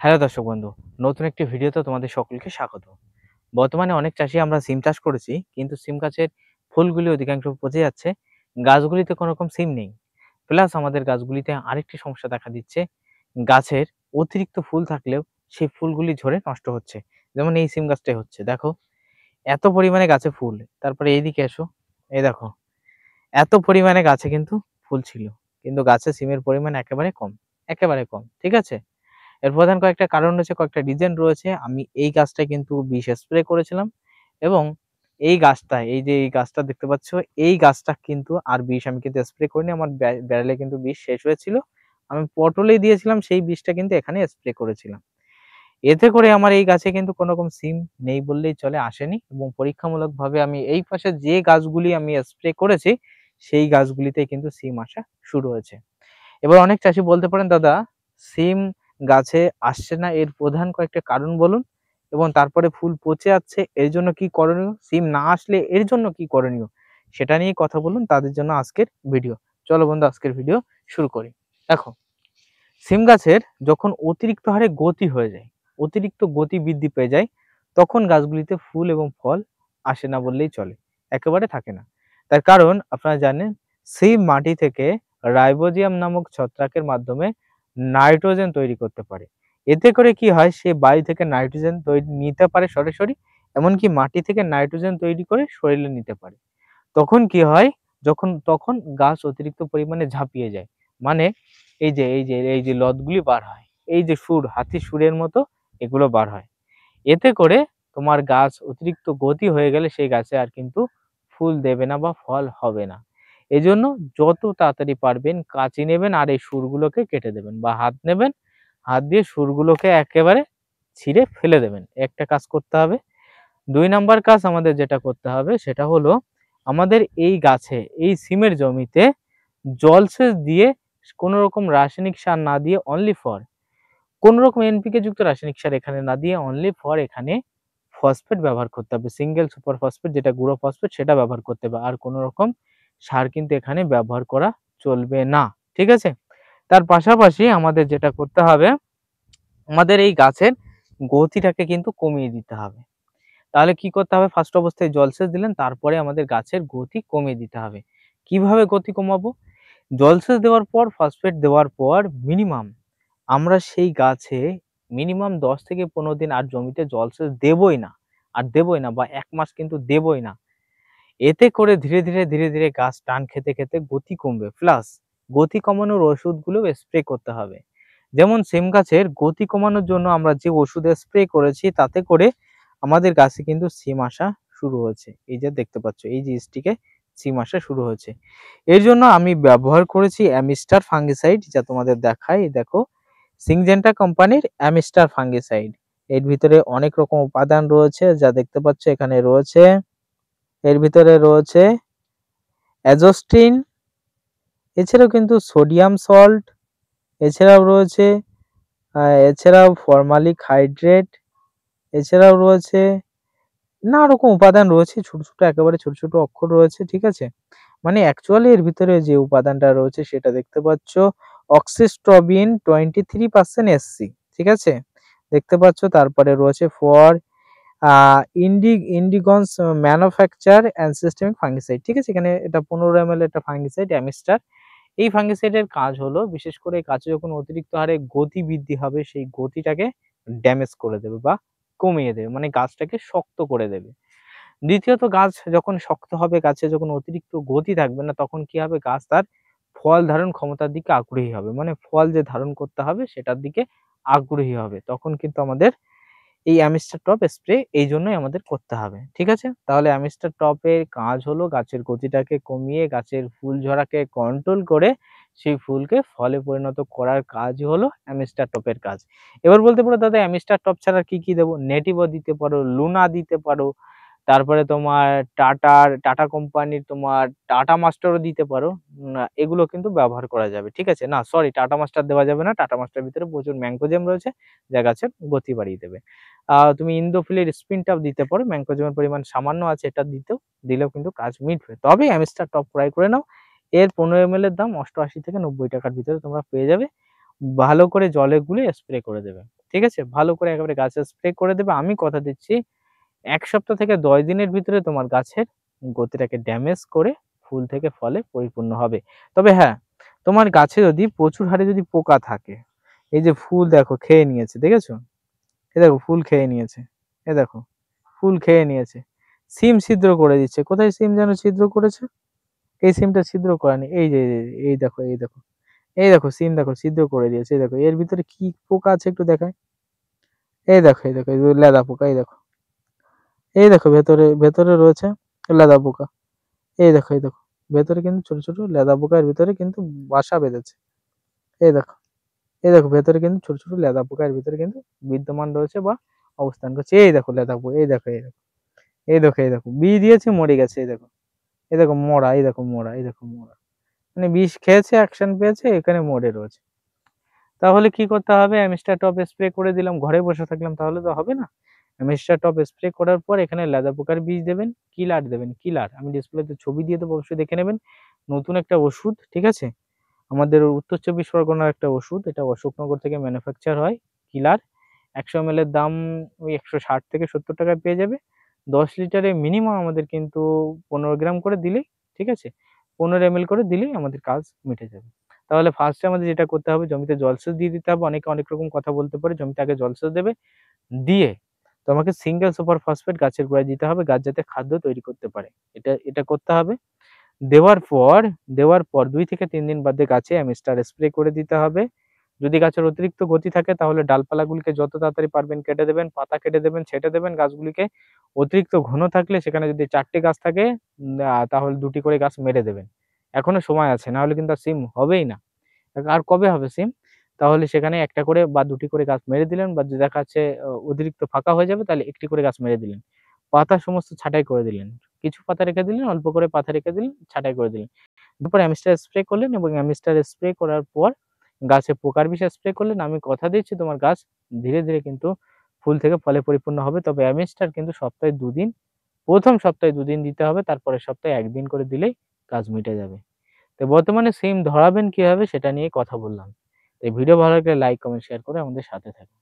Hello দর্শক বন্ধু, নতুন একটি ভিডিওতে তোমাদের সকলকে স্বাগত। বর্তমানে অনেক চাষি আমরা সিম চাষ করেছি, কিন্তু সিম গাছের ফুলগুলি অধিকাংশ পচে যাচ্ছে। গাছগুলিতে কোনো রকম সিম নেই। প্লাস আমাদের গাছগুলিতে আরেকটি সমস্যা দেখা দিচ্ছে, গাছের অতিরিক্ত ফুল থাকলেও সেই ফুলগুলি ঝরে নষ্ট হচ্ছে। যেমন এই সিম গাছটাই হচ্ছে, দেখো এত পরিমাণে গাছে ফুল। তারপরে এইদিকে এসো, এই দেখো এত পরিমাণে গাছে কিন্তু ফুল ছিল, কিন্তু গাছে সিমের পরিমাণ একেবারে কম, একেবারে কম। ঠিক আছে, এর প্রধান কয়েকটা কারণ রয়েছে, কয়েকটা রিজন রয়েছে। আমি এই গাছটায় কিন্তু বিষ স্প্রে করেছিলাম, এবং এই গাছটা, এই যে এই গাছটা দেখতে পাচ্ছ, এই গাছটা কিন্তু আর বিষ আমি কিন্তু স্প্রে করিনি। আমার ব্যারেলে কিন্তু বিষ শেষ হয়েছিল, আমি পটলেই দিয়েছিলাম, সেই বিষটা কিন্তু এখানে স্প্রে করেছিলাম। এতে করে আমার এই গাছে কিন্তু কোনো রকম সিম নেই বললেই চলে, আসেনি। এবং পরীক্ষামূলকভাবে আমি এই পাশে যে গাছগুলি আমি স্প্রে করেছি, সেই গাছগুলিতে কিন্তু সিম আসা শুরু হয়েছে। এবার অনেক চাষি বলতে পারেন, দাদা সিম গাছে আসছে না, এর প্রধান কয়েকটা কারণ বলুন, এবং তারপরে ফুল পচে যাচ্ছে, এর জন্য কি করণীয়? সিম না আসলে এর জন্য কি করণীয়, সেটা নিয়ে কথা বলুন, তাদের জন্য আজকের ভিডিও। চলো বন্ধু, আজকের ভিডিও শুরু করি। দেখো, সিম গাছের যখন অতিরিক্ত হারে গতি হয়ে যায়, অতিরিক্ত গতি বৃদ্ধি পেয়ে যায়, তখন গাছগুলিতে ফুল এবং ফল আসে না বললেই চলে, একেবারে থাকে না। তার কারণ আপনারা জানেন, সিম মাটি থেকে রাইবোজিয়াম নামক ছত্রাকের মাধ্যমে নাইট্রোজেন তৈরি করতে পারে। এতে করে কি হয়, সে বায়ু থেকে নাইট্রোজেন তৈরি নিতে পারে সরাসরি, এমনকি মাটি থেকে নাইট্রোজেন তৈরি করে শরীরে নিতে পারে। তখন কি হয়, তখন গাছ অতিরিক্ত পরিমাণে ঝাঁপিয়ে যায়। মানে এই যে লতগুলি বার হয়, এই যে সুর, হাতির সুরের মতো এগুলো বার হয়। এতে করে তোমার গাছ অতিরিক্ত গতি হয়ে গেলে সেই গাছে আর কিন্তু ফুল দেবে না বা ফল হবে না। এজন্য যত তাড়াতাড়ি পারবেন কাঁচি নেবেন, আর এই সুরগুলোকে কেটে দেবেন, বা হাত নেবেন, হাত দিয়ে সুরগুলোকে একেবারে ছিঁড়ে ফেলে দেবেন। একটা কাজ করতে হবে। ২ নাম্বার কাজ আমাদের যেটা করতে হবে, সেটা হলো আমাদের এই গাছে, এই সিমের জমিতে জলসেচ দিয়ে, কোনো রকম রাসায়নিক সার না দিয়ে, অনলি ফর কোন রকম এনপিকে যুক্ত রাসায়নিক সার এখানে না দিয়ে, অনলি ফর এখানে ফসফেট ব্যবহার করতে হবে। সিঙ্গেল সুপার ফসফেট, যেটা গুঁড়ো ফসফেট, সেটা ব্যবহার করতে হবে। আর কোন রকম সার কিন্তু এখানে ব্যবহার করা চলবে না। ঠিক আছে, তার পাশাপাশি আমাদের যেটা করতে হবে, আমাদের এই গাছের গতিটাকে কিন্তু কমিয়ে দিতে হবে। তাহলে কি করতে হবে, ফার্স্ট অবস্থায় জলসেচ দিলেন, তারপরে আমাদের গাছের গতি কমিয়ে দিতে হবে। কিভাবে গতি কমাবো? জলসেচ দেওয়ার পর, ফসফেট দেওয়ার পর মিনিমাম আমরা সেই গাছে মিনিমাম ১০ থেকে ১৫ দিন আর জমিতে জলসেচ দেবই না, আর দেবই না, বা ১ মাস কিন্তু দেবই না। এতে করে ধীরে ধীরে গাছ টান খেতে খেতে গতি কমবে, প্লাস গতি কমানোর ওষুধগুলো স্প্রে করতে হবে। যেমন সিম গাছের গতি কমানোর জন্য আমরা যে ওষুধ স্প্রে করেছি, তাতে করে আমাদের গাছে কিন্তু সিম আসা শুরু হয়েছে। এই যে দেখতে পাচ্ছ, এই যে স্টিকে সিম আসা শুরু হয়েছে। এর জন্য আমি ব্যবহার করেছি অ্যামিস্টার ফাঙ্গিসাইড, যা তোমাদের দেখাই। দেখো, সিংজেন্টা কোম্পানির অ্যামিস্টার ফাঙ্গিসাইড। এর ভিতরে অনেক রকম উপাদান রয়েছে, যা দেখতে পাচ্ছ এখানে রয়েছে। এর ভিতরে রয়েছে অ্যাজোস্টিন, এছাড়াও কিন্তু সোডিয়াম সল্ট, এছাড়াও রয়েছে এছাড়াও ফরমালিক হাইড্রেট, এছাড়াও রয়েছে নানা রকম উপাদান রয়েছে, ছোট ছোট, একেবারে ছোট ছোট অক্ষর রয়েছে। ঠিক আছে, মানে অ্যাকচুয়ালি এর ভিতরে যে উপাদানটা রয়েছে সেটা দেখতে পাচ্ছ, অক্সিস্ট্রবিন 23% এসসি। ঠিক আছে, দেখতে পাচ্ছ। তারপরে রয়েছে ফর ইন্ডিগনস ম্যানুফ্যাকচার অ্যান্ড সিস্টেমিক ফাঙ্গিসাইড। ঠিক আছে, এখানে এটা 15 ml একটা ফাঙ্গিসাইড অ্যামিস্টার। এই ফাঙ্গিসাইডের কাজ হলো, বিশেষ করে গাছে যখন অতিরিক্ত হারে গতি বৃদ্ধি হবে, সেই গতিটাকে ড্যামেজ করে দেবে বা কমিয়ে দেবে, মানে গাছটাকে শক্ত করে দেবে। দ্বিতীয়ত, গাছ যখন শক্ত হবে, গাছে যখন অতিরিক্ত গতি থাকবে না, তখন কি হবে, গাছ তার ফল ধারণ ক্ষমতার দিকে আগ্রহী হবে, মানে ফল যে ধারণ করতে হবে সেটার দিকে আগ্রহী হবে। তখন কিন্তু আমাদের এই অ্যামিস্টার টপ স্প্রে এই জন্যই আমাদের করতে হবে। ঠিক আছে, তাহলে অ্যামিস্টার টপের কাজ হলো গাছের গতিটাকে কমিয়ে গাছের ফুল ঝরাকে কন্ট্রোল করে সেই ফুলকে ফলে পরিণত করার কাজই হলো অ্যামিস্টার টপের কাজ। এবার বলতে পারো, দাদা অ্যামিস্টার টপ ছাড়া কি কি দেবো? নেটিভও দিতে পারো, লুনা দিতে পারো, তারপরে তোমার টাটা কোম্পানির তোমার টাটা মাস্টারও দিতে পারো। এগুলো কিন্তু ব্যবহার করা যাবে। ঠিক আছে, না সরি, টাটা মাস্টার দেওয়া যাবে না। টাটা মাস্টার ভিতরে প্রচুর ম্যাঙ্কোজেম রয়েছে, যা গাছের গতি বাড়িয়ে দেবে। তুমি ইন্দোফিলের স্পিনটাও দিতে পারো, ম্যাঙ্কোজেমের পরিমাণ সামান্য আছে, এটা দিলেও কিন্তু কাজ মিটবে। তবে অ্যামিস্টার টপ ক্রয় করে নাও। এর 15 ml এর দাম 88 থেকে 90 টাকার ভিতরে তোমরা পেয়ে যাবে। ভালো করে জলে গুলে স্প্রে করে দেবে। ঠিক আছে? ভালো করে একেবারে গাছে স্প্রে করে দেবে। আমি কথা দিচ্ছি ১ সপ্তাহ থেকে ১০ দিনের ভিতরে তোমার গাছের গতিটাকে ড্যামেজ করে ফুল থেকে ফলে পরিপূর্ণ হবে। তবে হ্যাঁ, তোমার গাছে যদি প্রচুর হারে যদি পোকা থাকে, এই যে ফুল দেখো খেয়ে নিয়েছে, দেখেছো? এই দেখো ফুল খেয়ে নিয়েছে। এই দেখো ফুল খেয়ে নিয়েছে। সিম ছিদ্র করে দিচ্ছে। কোথায় সিম যেন ছিদ্র করেছে? এই সিমটা ছিদ্র করেনি। এই যে এই দেখো, এই দেখো। এই দেখো সিম দেখো ছিদ্র করে দিয়েছে। এই দেখো এর ভিতরে কি পোকা আছে একটু দেখাই। এই দেখো, এই দেখো এই যে লেদা পোকা এই দেখো। এই দেখো ভেতরে রয়েছে লেদা পোকা। এই দেখো, এই দেখো। ভেতরে কিন্তু ছোট, ছোট লেদা পোকা এর ভিতরে কিন্তু বাসা বেঁধেছে। এই দেখো। এই দেখো ভেতরে কিন্তু ছোট, ছোট লেদা পোকা এর ভিতরে কিন্তু বিদ্যমান রয়েছে বা অবস্থান করছে। এই দেখো লেদা পোকা। এই দেখো, এই দেখো। এই দেখো, এই দেখো। বিষ দিয়েছে মরে গেছে। এই দেখো। এই দেখো মরা, এই দেখো মরা, এই দেখো মরা। মানে বিষ খেয়েছে, অ্যাকশন পেয়েছে, এখানে মরে রয়েছে। তাহলে কি করতে হবে? অ্যামিস্টার টপ স্প্রে করে দিলাম, ঘরে বসে থাকলাম তাহলে তো হবে না। অ্যামিস্টার টপ স্প্রে করার পর এখানে লেদা পোকার বিষ দেবেন, কিলার দেবেন, কিলার। আমি ডিসপ্লেতে ছবি দিয়ে দেবো, অবশ্যই দেখে নেবেন। নতুন একটা ওষুধ, ঠিক আছে? আমাদের উত্তর ২৪ পরগনার একটা ওষুধ, এটা অশোকনগর থেকে ম্যানুফ্যাকচার হয়, কিলার। ১০০ ml এর দাম ওই ১৬০ থেকে ৭০ টাকায় পেয়ে যাবে। ১০ লিটারে মিনিমাম আমাদের কিন্তু ১৫ গ্রাম করে দিলেই, ঠিক আছে? ১৫ ml করে দিলেই আমাদের কাজ মিটে যাবে। তাহলে ফার্স্টে আমাদের যেটা করতে হবে, জমিতে জলসেচ দিয়ে দিতে হবে। অনেকে অনেক রকম কথা বলতে পারে। জমিতে আগে জলসেচ দেবে, দিয়ে তোমাকে সিঙ্গেল সুপার ফসফেট গাছের গোড়ায় দিতে হবে, গাছ যাতে খাদ্য তৈরি করতে পারে। এটা করতে হবে। দেওয়ার পর দেওয়ার পর ২ থেকে ৩ দিন বাদে গাছে অ্যামিস্টার স্প্রে করে দিতে হবে। যদি গাছের অতিরিক্ত গতি থাকে তাহলে ডালপালাগুলিকে যত তাড়াতাড়ি পারবেন কেটে দেবেন, পাতা কেটে দেবেন, ছেঁটে দেবেন গাছগুলিকে। অতিরিক্ত ঘন থাকলে সেখানে যদি ৪ টে গাছ থাকে তাহলে ২ টি করে গাছ মেরে দেবেন। এখনো সময় আছে, না হলে কিন্তু আর সিম হবেই না। আর কবে হবে সিম? তাহলে সেখানে ১ টা করে বা ২ টি করে গাছ মেরে দিলেন, বা যদি দেখা যাচ্ছে অতিরিক্ত ফাঁকা হয়ে যাবে তাহলে ১ টি করে গাছ মেরে দিলেন। পাতা সমস্ত ছাঁটাই করে দিলেন। কিছু পাতা রেখে দিলেন, অল্প করে পাতা রেখে দিলেন, ছাঁটাই করে দিলেন। এরপর অ্যামিস্টার স্প্রে করলেন এবং অ্যামিস্টার স্প্রে করার পর গাছে পোকার বিষ স্প্রে করলেন। আমি কথা দিচ্ছি তোমার গাছ ধীরে, ধীরে কিন্তু ফুল থেকে ফলে পরিপূর্ণ হবে। তবে অ্যামিস্টার কিন্তু সপ্তাহে ২ দিন, ১ম সপ্তাহে ২ দিন দিতে হবে। তারপরের সপ্তাহে ১ দিন করে দিলেই কাজ মিটে যাবে। তো বর্তমানে সিম ধরাবেন কিভাবে সেটা নিয়ে কথা বললাম। তো এই ভিডিও ভালো লাগলে লাইক, কমেন্ট, শেয়ার করে আমাদের সাথে থাকুন।